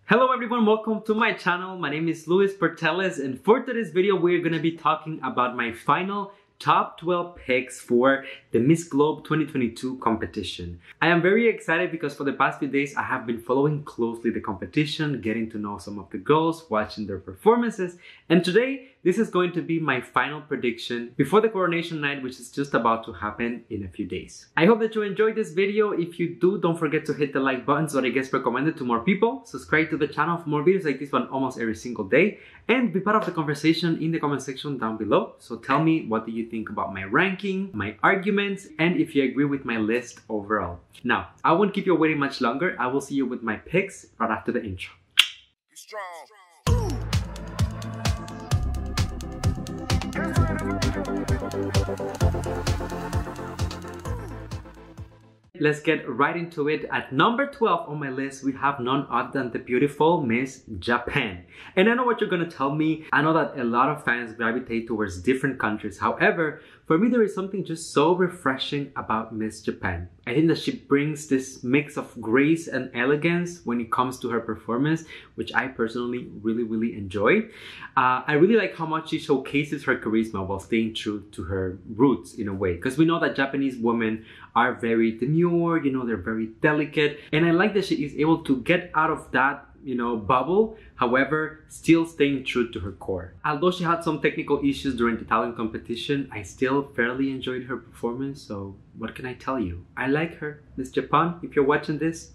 Hello everyone, welcome to my channel. My name is Portelles, and for today's video we're gonna be talking about my final top 12 picks for the Miss Globe 2022 competition. I am very excited because for the past few days I have been following closely the competition, getting to know some of the girls, watching their performances, and today this is going to be my final prediction before the Coronation Night, which is just about to happen in a few days. I hope that you enjoyed this video. If you do, don't forget to hit the like button so that it gets recommended to more people. Subscribe to the channel for more videos like this one almost every single day, and be part of the conversation in the comment section down below. So tell me, what do you think about my ranking, my arguments, and if you agree with my list overall. Now, I won't keep you waiting much longer. I will see you with my picks right after the intro. Be strong. Let's get right into it. At number 12 on my list, we have none other than the beautiful Miss Japan. And I know what you're gonna tell me. I know that a lot of fans gravitate towards different countries. However, for me, there is something just so refreshing about Miss Japan. I think that she brings this mix of grace and elegance when it comes to her performance, which I personally really enjoy. I really like how much she showcases her charisma while staying true to her roots in a way. Because we know that Japanese women are very demure, you know, they're very delicate. And I like that she is able to get out of that bubble, however, still staying true to her core. Although she had some technical issues during the talent competition, I still fairly enjoyed her performance, so what can I tell you? I like her. Miss Japan, if you're watching this.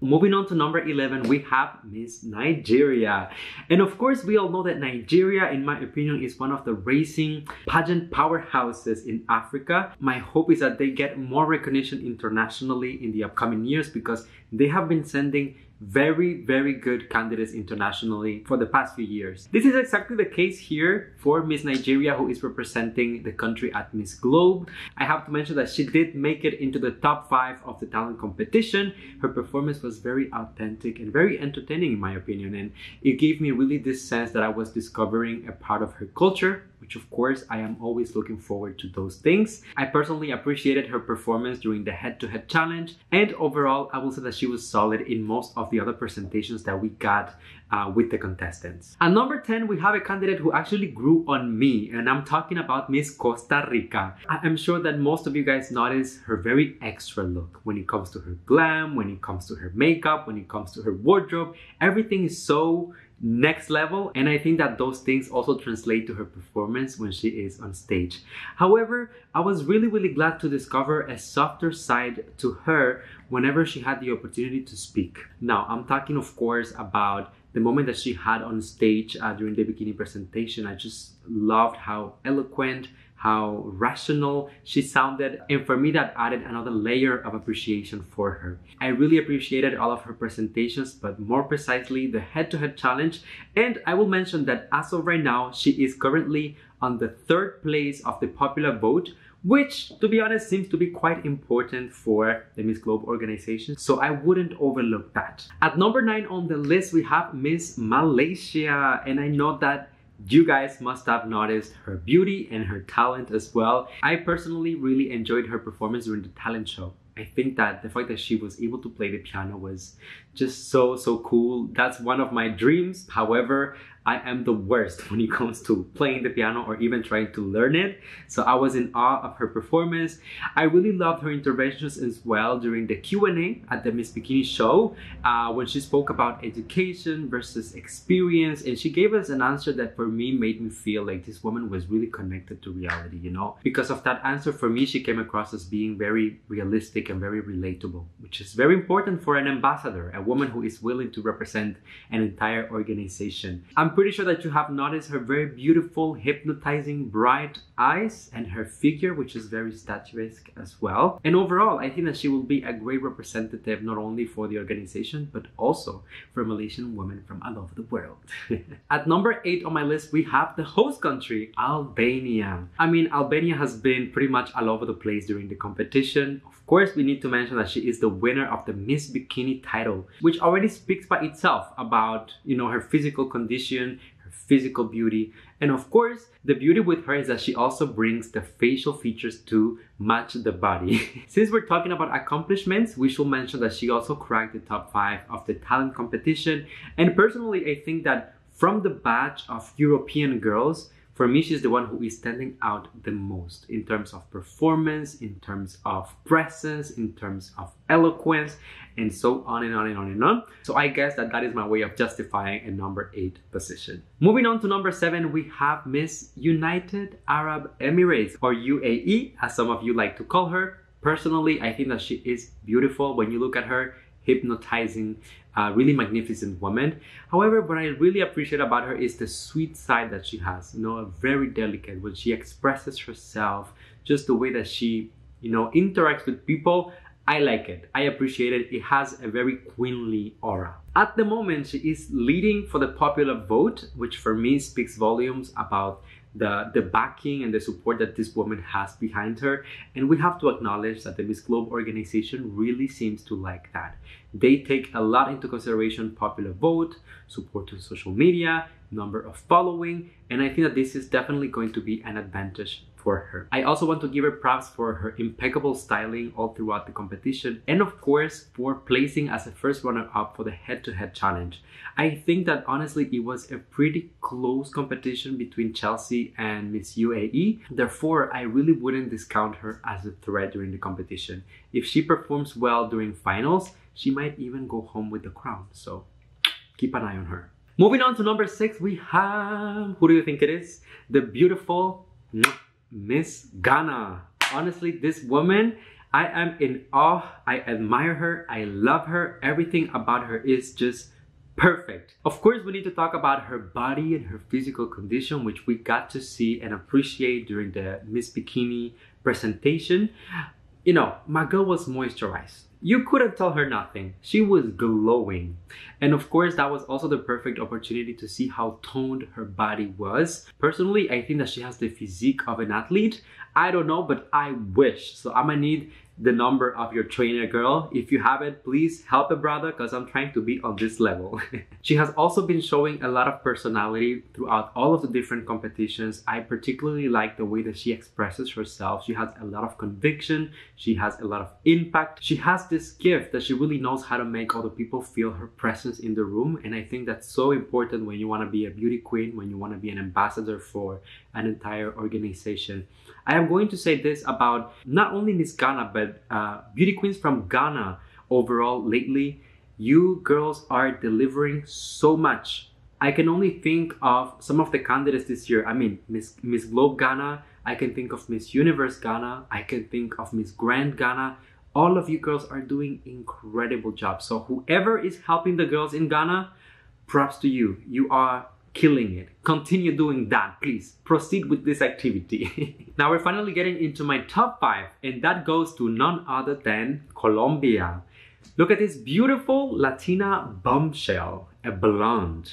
Moving on to number 11, we have Miss Nigeria. And of course, we all know that Nigeria, in my opinion, is one of the racing pageant powerhouses in Africa. My hope is that they get more recognition internationally in the upcoming years, because they have been sending very good candidates internationally for the past few years. This is exactly the case here for Miss Nigeria, who is representing the country at Miss Globe. I have to mention that she did make it into the top 5 of the talent competition. Her performance was very authentic and very entertaining in my opinion, and it gave me really this sense that I was discovering a part of her culture, which of course I am always looking forward to those things. I personally appreciated her performance during the head-to-head challenge, and overall I will say that she was solid in most of the other presentations that we got with the contestants. At number 10, we have a candidate who actually grew on me, and I'm talking about Miss Costa Rica. I'm sure that most of you guys notice her very extra look when it comes to her glam, when it comes to her makeup, when it comes to her wardrobe. Everything is so next level, and I think that those things also translate to her performance when she is on stage. However, I was really glad to discover a softer side to her whenever she had the opportunity to speak. Now, I'm talking of course about the moment that she had on stage during the bikini presentation. I just loved how eloquent, how rational she sounded, and for me that added another layer of appreciation for her. I really appreciated all of her presentations, but more precisely the head-to-head challenge, and I will mention that as of right now she is currently on the 3rd place of the popular vote, which to be honest seems to be quite important for the Miss Globe organization, so I wouldn't overlook that. At number 9 on the list we have Miss Malaysia, and I know that you guys must have noticed her beauty and her talent as well. I personally really enjoyed her performance during the talent show. I think that the fact that she was able to play the piano was just so cool. That's one of my dreams. However, I am the worst when it comes to playing the piano or even trying to learn it. So I was in awe of her performance. I really loved her interventions as well during the Q&A at the Miss Bikini show when she spoke about education versus experience, and she gave us an answer that for me made me feel like this woman was really connected to reality, you know? Because of that answer, for me, she came across as being very realistic and very relatable, which is very important for an ambassador, a woman who is willing to represent an entire organization. I'm pretty sure that you have noticed her very beautiful, hypnotizing, bright eyes and her figure, which is very statuesque as well. And overall, I think that she will be a great representative not only for the organization, but also for Malaysian women from all over the world. At number 8 on my list, we have the host country, Albania. I mean, Albania has been pretty much all over the place during the competition. Of course, we need to mention that she is the winner of the Miss Bikini title, which already speaks by itself about, you know, her physical condition, her physical beauty. And of course, the beauty with her is that she also brings the facial features to match the body. Since we're talking about accomplishments, we should mention that she also cracked the top 5 of the talent competition. And personally, I think that from the batch of European girls, for me, she's the one who is standing out the most in terms of performance, in terms of presence, in terms of eloquence, and so on and on and on and on. So I guess that is my way of justifying a number 8 position. Moving on to number 7, we have Miss United Arab Emirates, or UAE, as some of you like to call her. Personally, I think that she is beautiful. When you look at her, hypnotizing, really magnificent woman. However, what I really appreciate about her is the sweet side that she has, a very delicate, when she expresses herself, just the way that she, interacts with people. I like it. I appreciate it. It has a very queenly aura. At the moment, she is leading for the popular vote, which for me speaks volumes about the backing and the support that this woman has behind her. And we have to acknowledge that the Miss Globe organization really seems to like that. They take a lot into consideration popular vote, support on social media, number of following, and I think that this is definitely going to be an advantage for her. I also want to give her props for her impeccable styling all throughout the competition, and of course for placing as a first runner-up for the head-to-head challenge. I think that honestly it was a pretty close competition between Chelsea and Miss UAE. Therefore, I really wouldn't discount her as a threat during the competition. If she performs well during finals, she might even go home with the crown. So keep an eye on her. Moving on to number 6, we have, who do you think it is? The beautiful Miss Ghana. Honestly, this woman, I am in awe. I admire her. I love her. Everything about her is just perfect. Of course, we need to talk about her body and her physical condition, which we got to see and appreciate during the Miss Bikini presentation. My girl was moisturized. You couldn't tell her nothing. She was glowing. And of course, that was also the perfect opportunity to see how toned her body was. Personally, I think that she has the physique of an athlete. I don't know, but I wish. So I'm gonna need the number of your trainer, girl. If you have it, please help a brother, because I'm trying to be on this level. She has also been showing a lot of personality throughout all of the different competitions. I particularly like the way that she expresses herself. She has a lot of conviction. She has a lot of impact. She has this gift that she really knows how to make other people feel her presence in the room. And I think that's so important when you want to be a beauty queen, when you want to be an ambassador for an entire organization. I am going to say this about not only Miss Ghana, but beauty queens from Ghana overall lately. You girls are delivering so much. I can only think of some of the candidates this year. I mean, Miss Globe Ghana, I can think of Miss Universe Ghana, I can think of Miss Grand Ghana. All of you girls are doing incredible jobs. So whoever is helping the girls in Ghana, props to you. You are killing it. Continue doing that, please. Proceed with this activity. Now we're finally getting into my top 5, and that goes to none other than Colombia. Look at this beautiful Latina bombshell, a blonde.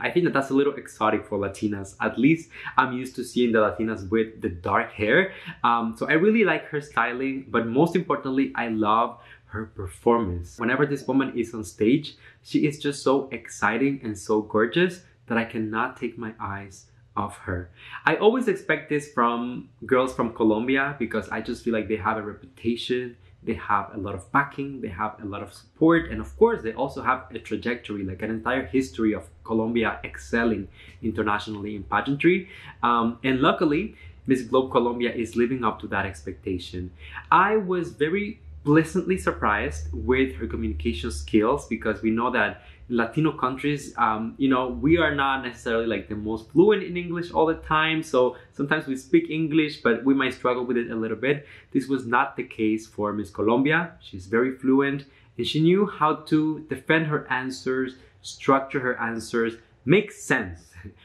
I think that that's a little exotic for Latinas. At least I'm used to seeing the Latinas with the dark hair. So I really like her styling, but most importantly, I love her performance. Whenever this woman is on stage, she is just so exciting and so gorgeous that I cannot take my eyes off her. I always expect this from girls from Colombia, because I just feel like they have a reputation, they have a lot of backing, they have a lot of support, and of course they also have a trajectory, like an entire history of Colombia excelling internationally in pageantry. And luckily, Miss Globe Colombia is living up to that expectation. I was very pleasantly surprised with her communication skills, because we know that Latino countries, we are not necessarily like the most fluent in English all the time. So sometimes we speak English, but we might struggle with it a little bit. This was not the case for Miss Colombia. She's very fluent, and she knew how to defend her answers, structure her answers, make sense,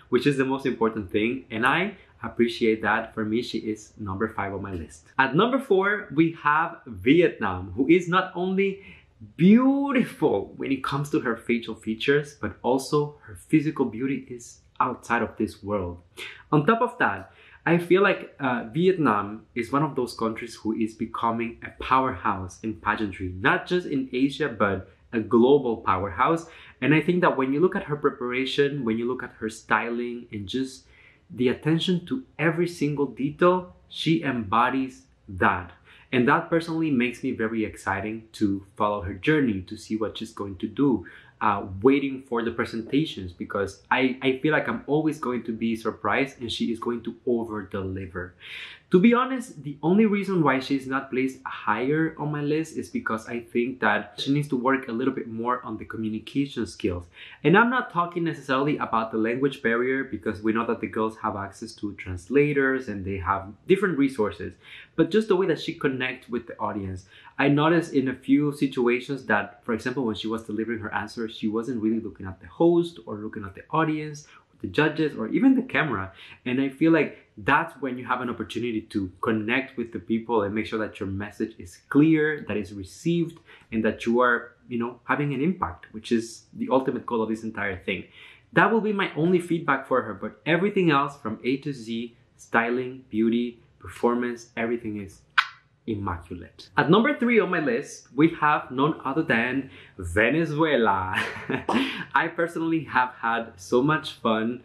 which is the most important thing. And I appreciate that. For me, she is number 5 on my list. At number 4, we have Vietnam, who is not only beautiful when it comes to her facial features, but also her physical beauty is outside of this world. On top of that, I feel like Vietnam is one of those countries who is becoming a powerhouse in pageantry, not just in Asia, but a global powerhouse. And I think that when you look at her preparation, when you look at her styling and just the attention to every single detail, she embodies that. And that personally makes me very exciting to follow her journey, to see what she's going to do, waiting for the presentations, because I feel like I'm always going to be surprised and she is going to over deliver. To be honest, the only reason why she's not placed higher on my list is because I think that she needs to work a little bit more on the communication skills. And I'm not talking necessarily about the language barrier, because we know that the girls have access to translators and they have different resources, but just the way that she connects with the audience. I noticed in a few situations that, for example, when she was delivering her answers, she wasn't really looking at the host or looking at the audience, the judges, or even the camera. And I feel like that's when you have an opportunity to connect with the people and make sure that your message is clear, that is received, and that you are, having an impact, which is the ultimate goal of this entire thing. That will be my only feedback for her, but everything else from A to Z, styling, beauty, performance, everything is immaculate. At number 3 on my list, we have none other than Venezuela. I personally have had so much fun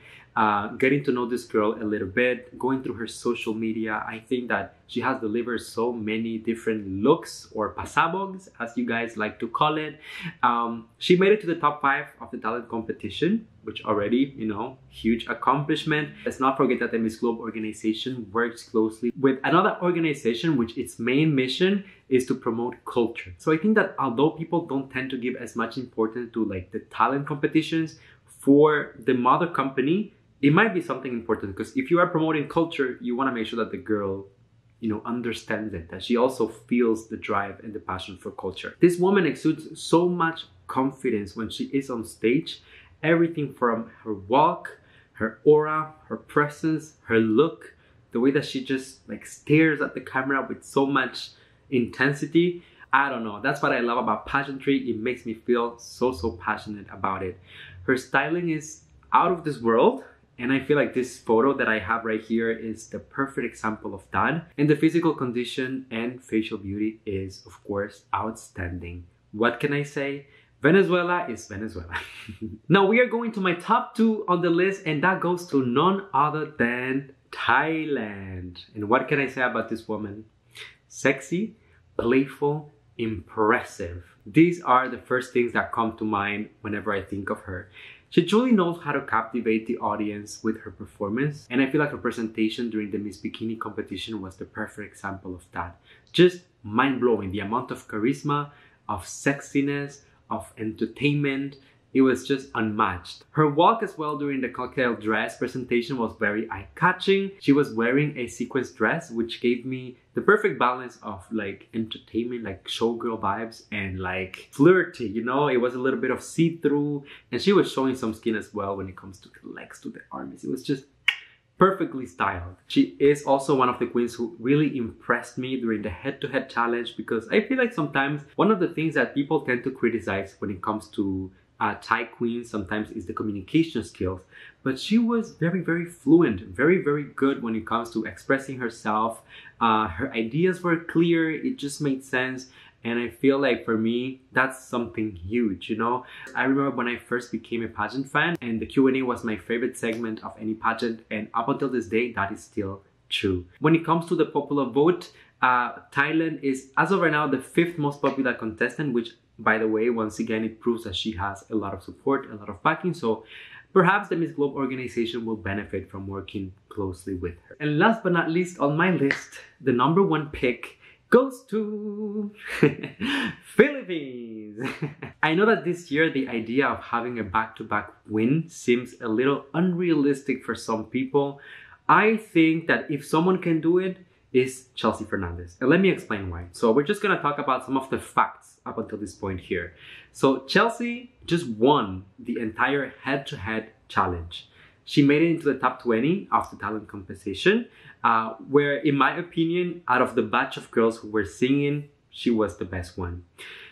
getting to know this girl a little bit, going through her social media. I think that she has delivered so many different looks, or pasabogs as you guys like to call it. She made it to the top 5 of the talent competition, which already, huge accomplishment. Let's not forget that the Miss Globe organization works closely with another organization which its main mission is to promote culture. So I think that although people don't tend to give as much importance to like the talent competitions, for the mother company, it might be something important, because if you are promoting culture, you want to make sure that the girl, understands it, that she also feels the drive and the passion for culture. This woman exudes so much confidence when she is on stage. Everything from her walk, her aura, her presence, her look, the way that she just like stares at the camera with so much intensity. I don't know, that's what I love about pageantry. It makes me feel so passionate about it. Her styling is out of this world, and I feel like this photo that I have right here is the perfect example of that. And the physical condition and facial beauty is, of course, outstanding. What can I say? Venezuela is Venezuela. Now we are going to my top 2 on the list, and that goes to none other than Thailand. And what can I say about this woman? Sexy, playful, impressive. These are the first things that come to mind whenever I think of her. She truly knows how to captivate the audience with her performance, and I feel like her presentation during the Miss Bikini competition was the perfect example of that. Just mind-blowing, the amount of charisma, of sexiness, of entertainment. It was just unmatched. Her walk as well during the cocktail dress presentation was very eye-catching. She was wearing a sequins dress, which gave me the perfect balance of like entertainment, like showgirl vibes, and like flirty, It was a little bit of see-through, and she was showing some skin as well when it comes to the legs, to the arms. It was just perfectly styled. She is also one of the queens who really impressed me during the head-to-head challenge, because I feel like sometimes one of the things that people tend to criticize when it comes to Thai queens sometimes is the communication skills, but she was very fluent, very good when it comes to expressing herself. Her ideas were clear, it just made sense, and I feel like for me that's something huge. I remember when I first became a pageant fan, and the Q&A was my favorite segment of any pageant, and up until this day that is still true. When it comes to the popular vote, Thailand is as of right now the 5th most popular contestant, which by the way, once again, it proves that she has a lot of support, a lot of backing. So perhaps the Miss Globe organization will benefit from working closely with her. And last but not least on my list, the number 1 pick goes to Philippines. I know that this year the idea of having a back-to-back win seems a little unrealistic for some people. I think that if someone can do it, is Chelsea Fernandez. And let me explain why. So we're just gonna talk about some of the facts up until this point here. So Chelsea just won the entire head-to-head challenge. She made it into the top 20 of the talent competition, where in my opinion, out of the batch of girls who were singing, she was the best one.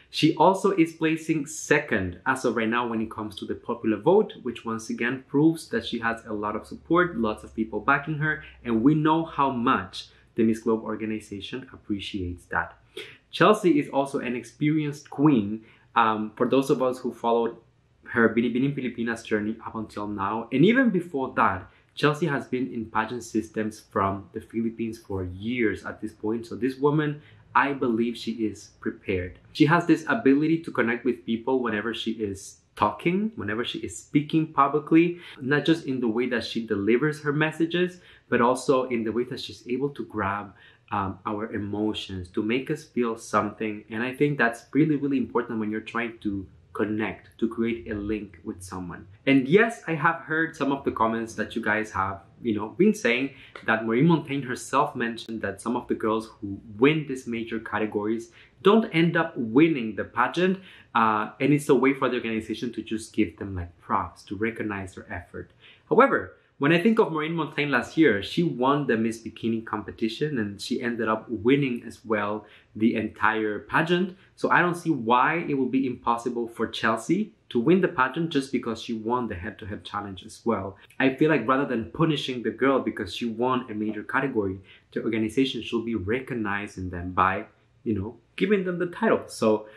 She also is placing 2nd as of right now when it comes to the popular vote, which once again proves that she has a lot of support, lots of people backing her, and we know how much the Miss Globe organization appreciates that. Chelsea is also an experienced queen. For those of us who followed her Binibining Filipinas journey up until now. And even before that, Chelsea has been in pageant systems from the Philippines for years at this point. So this woman, I believe she is prepared. She has this ability to connect with people whenever she is talking, whenever she is speaking publicly, not just in the way that she delivers her messages, but also in the way that she's able to grab our emotions, to make us feel something. And I think that's really, really important when you're trying to connect, to create a link with someone. And yes, I have heard some of the comments that you guys have, been saying that Maureen Montagne herself mentioned that some of the girls who win these major categories don't end up winning the pageant, and it's a way for the organization to just give them like props, to recognize their effort. However, when I think of Maureen Montagne last year, she won the Miss Bikini competition and she ended up winning as well the entire pageant. So I don't see why it will be impossible for Chelsea to win the pageant just because she won the head-to-head challenge as well. I feel like rather than punishing the girl because she won a major category, the organization should be recognizing them by, giving them the title. So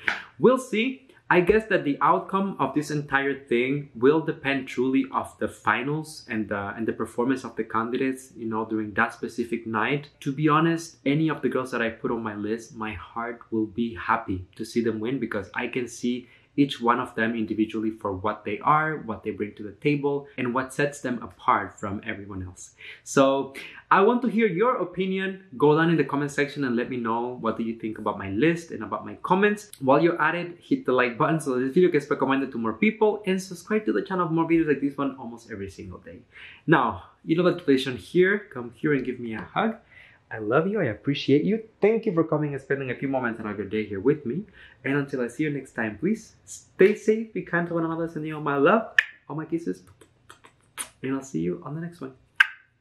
we'll see. I guess that the outcome of this entire thing will depend truly of the finals and the performance of the candidates, during that specific night. To be honest, any of the girls that I put on my list, my heart will be happy to see them win because I can see each one of them individually for what they are, what they bring to the table, and what sets them apart from everyone else. So I want to hear your opinion. Go down in the comment section and let me know what do you think about my list and about my comments. While you're at it, hit the like button so this video gets recommended to more people, and subscribe to the channel for more videos like this one almost every single day. Now, you know the tradition here. Come here and give me a hug. I love you. I appreciate you. Thank you for coming and spending a few moments out of your day here with me. And until I see you next time, please stay safe, be kind to one another, sending you all my love, all my kisses. And I'll see you on the next one.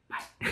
Bye.